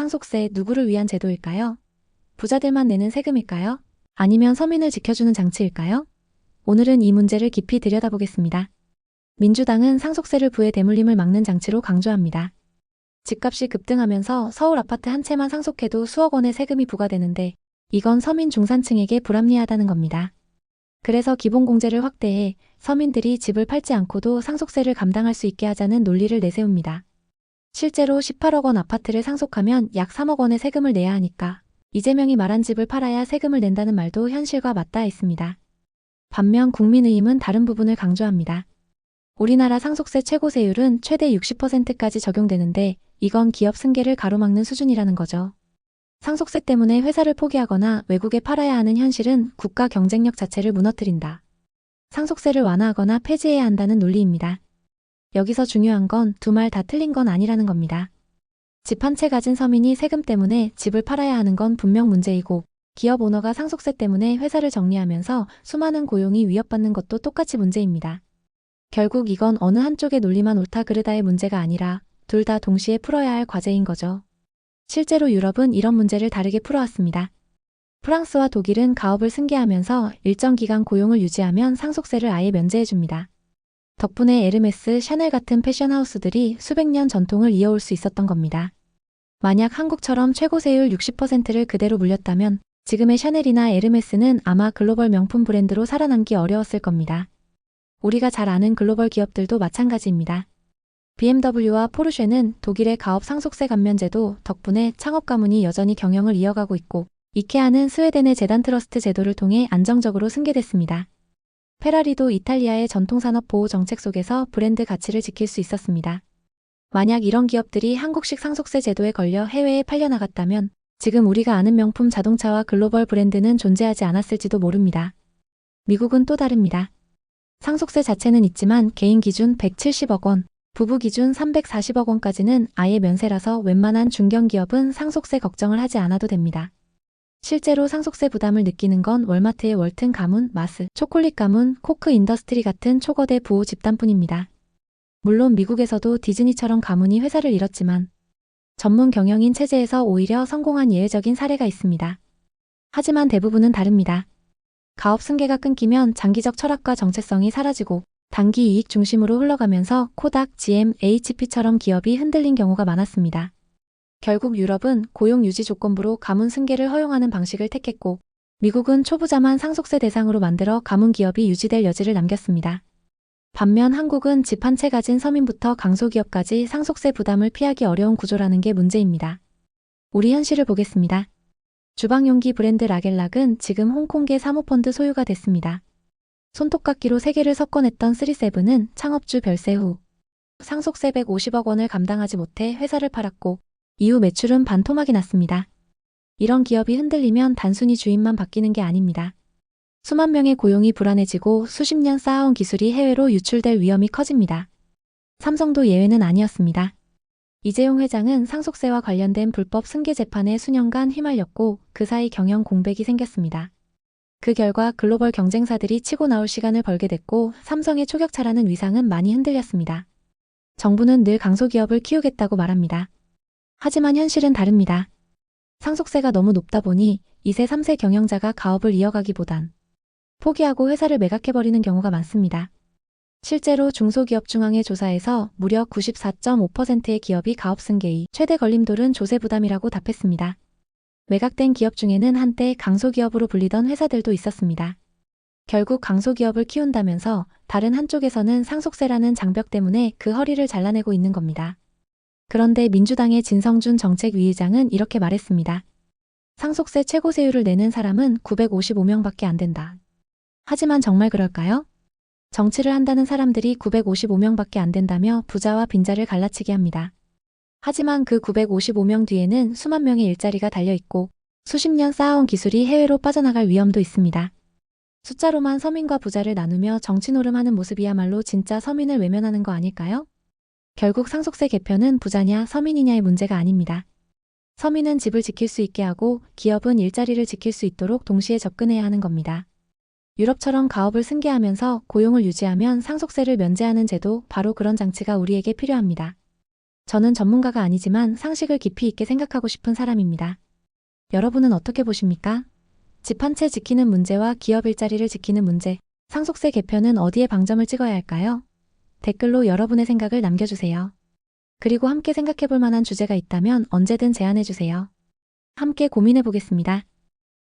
상속세 누구를 위한 제도일까요? 부자들만 내는 세금일까요? 아니면 서민을 지켜주는 장치일까요? 오늘은 이 문제를 깊이 들여다보겠습니다. 민주당은 상속세를 부의 대물림을 막는 장치로 강조합니다. 집값이 급등하면서 서울 아파트 한 채만 상속해도 수억 원의 세금이 부과되는데 이건 서민 중산층에게 불합리하다는 겁니다. 그래서 기본공제를 확대해 서민들이 집을 팔지 않고도 상속세를 감당할 수 있게 하자는 논리를 내세웁니다. 실제로 18억 원 아파트를 상속하면 약 3억 원의 세금을 내야 하니까 이재명이 말한 집을 팔아야 세금을 낸다는 말도 현실과 맞닿아 있습니다. 반면 국민의힘은 다른 부분을 강조합니다. 우리나라 상속세 최고세율은 최대 60%까지 적용되는데 이건 기업 승계를 가로막는 수준이라는 거죠. 상속세 때문에 회사를 포기하거나 외국에 팔아야 하는 현실은 국가 경쟁력 자체를 무너뜨린다. 상속세를 완화하거나 폐지해야 한다는 논리입니다. 여기서 중요한 건 두 말 다 틀린 건 아니라는 겁니다. 집 한 채 가진 서민이 세금 때문에 집을 팔아야 하는 건 분명 문제이고 기업 오너가 상속세 때문에 회사를 정리하면서 수많은 고용이 위협받는 것도 똑같이 문제입니다. 결국 이건 어느 한쪽의 논리만 옳다 그르다의 문제가 아니라 둘 다 동시에 풀어야 할 과제인 거죠. 실제로 유럽은 이런 문제를 다르게 풀어왔습니다. 프랑스와 독일은 가업을 승계하면서 일정 기간 고용을 유지하면 상속세를 아예 면제해줍니다. 덕분에 에르메스, 샤넬 같은 패션하우스들이 수백 년 전통을 이어올 수 있었던 겁니다. 만약 한국처럼 최고세율 60%를 그대로 물렸다면 지금의 샤넬이나 에르메스는 아마 글로벌 명품 브랜드로 살아남기 어려웠을 겁니다. 우리가 잘 아는 글로벌 기업들도 마찬가지입니다. BMW와 포르쉐는 독일의 가업 상속세 감면 제도 덕분에 창업 가문이 여전히 경영을 이어가고 있고 이케아는 스웨덴의 재단 트러스트 제도를 통해 안정적으로 승계됐습니다. 페라리도 이탈리아의 전통산업 보호 정책 속에서 브랜드 가치를 지킬 수 있었습니다. 만약 이런 기업들이 한국식 상속세 제도에 걸려 해외에 팔려나갔다면 지금 우리가 아는 명품 자동차와 글로벌 브랜드는 존재하지 않았을지도 모릅니다. 미국은 또 다릅니다. 상속세 자체는 있지만 개인 기준 170억 원, 부부 기준 340억 원까지는 아예 면세라서 웬만한 중견기업은 상속세 걱정을 하지 않아도 됩니다. 실제로 상속세 부담을 느끼는 건 월마트의 월튼 가문, 마스, 초콜릿 가문, 코크 인더스트리 같은 초거대 부호 집단뿐입니다. 물론 미국에서도 디즈니처럼 가문이 회사를 잃었지만 전문 경영인 체제에서 오히려 성공한 예외적인 사례가 있습니다. 하지만 대부분은 다릅니다. 가업 승계가 끊기면 장기적 철학과 정체성이 사라지고 단기 이익 중심으로 흘러가면서 코닥, GM, HP처럼 기업이 흔들린 경우가 많았습니다. 결국 유럽은 고용 유지 조건부로 가문 승계를 허용하는 방식을 택했고 미국은 초부자만 상속세 대상으로 만들어 가문 기업이 유지될 여지를 남겼습니다. 반면 한국은 집 한 채 가진 서민부터 강소기업까지 상속세 부담을 피하기 어려운 구조라는 게 문제입니다. 우리 현실을 보겠습니다. 주방용기 브랜드 라겔락은 지금 홍콩계 사모펀드 소유가 됐습니다. 손톱깎이로 세계를 석권했던 3세븐은 창업주 별세 후 상속세 150억 원을 감당하지 못해 회사를 팔았고 이후 매출은 반토막이 났습니다. 이런 기업이 흔들리면 단순히 주인만 바뀌는 게 아닙니다. 수만 명의 고용이 불안해지고 수십 년 쌓아온 기술이 해외로 유출될 위험이 커집니다. 삼성도 예외는 아니었습니다. 이재용 회장은 상속세와 관련된 불법 승계 재판에 수년간 휘말렸고 그 사이 경영 공백이 생겼습니다. 그 결과 글로벌 경쟁사들이 치고 나올 시간을 벌게 됐고 삼성의 초격차라는 위상은 많이 흔들렸습니다. 정부는 늘 강소기업을 키우겠다고 말합니다. 하지만 현실은 다릅니다. 상속세가 너무 높다 보니 2세, 3세 경영자가 가업을 이어가기보단 포기하고 회사를 매각해버리는 경우가 많습니다. 실제로 중소기업중앙회 조사에서 무려 94.5%의 기업이 가업 승계의 최대 걸림돌은 조세 부담이라고 답했습니다. 매각된 기업 중에는 한때 강소기업으로 불리던 회사들도 있었습니다. 결국 강소기업을 키운다면서 다른 한쪽에서는 상속세라는 장벽 때문에 그 허리를 잘라내고 있는 겁니다. 그런데 민주당의 진성준 정책위의장은 이렇게 말했습니다. 상속세 최고세율을 내는 사람은 955명밖에 안 된다. 하지만 정말 그럴까요? 정치를 한다는 사람들이 955명밖에 안 된다며 부자와 빈자를 갈라치게 합니다. 하지만 그 955명 뒤에는 수만 명의 일자리가 달려있고 수십 년 쌓아온 기술이 해외로 빠져나갈 위험도 있습니다. 숫자로만 서민과 부자를 나누며 정치 노름하는 모습이야말로 진짜 서민을 외면하는 거 아닐까요? 결국 상속세 개편은 부자냐 서민이냐의 문제가 아닙니다. 서민은 집을 지킬 수 있게 하고 기업은 일자리를 지킬 수 있도록 동시에 접근해야 하는 겁니다. 유럽처럼 가업을 승계하면서 고용을 유지하면 상속세를 면제하는 제도, 바로 그런 장치가 우리에게 필요합니다. 저는 전문가가 아니지만 상식을 깊이 있게 생각하고 싶은 사람입니다. 여러분은 어떻게 보십니까? 집 한 채 지키는 문제와 기업 일자리를 지키는 문제, 상속세 개편은 어디에 방점을 찍어야 할까요? 댓글로 여러분의 생각을 남겨주세요. 그리고 함께 생각해 볼 만한 주제가 있다면 언제든 제안해 주세요. 함께 고민해 보겠습니다.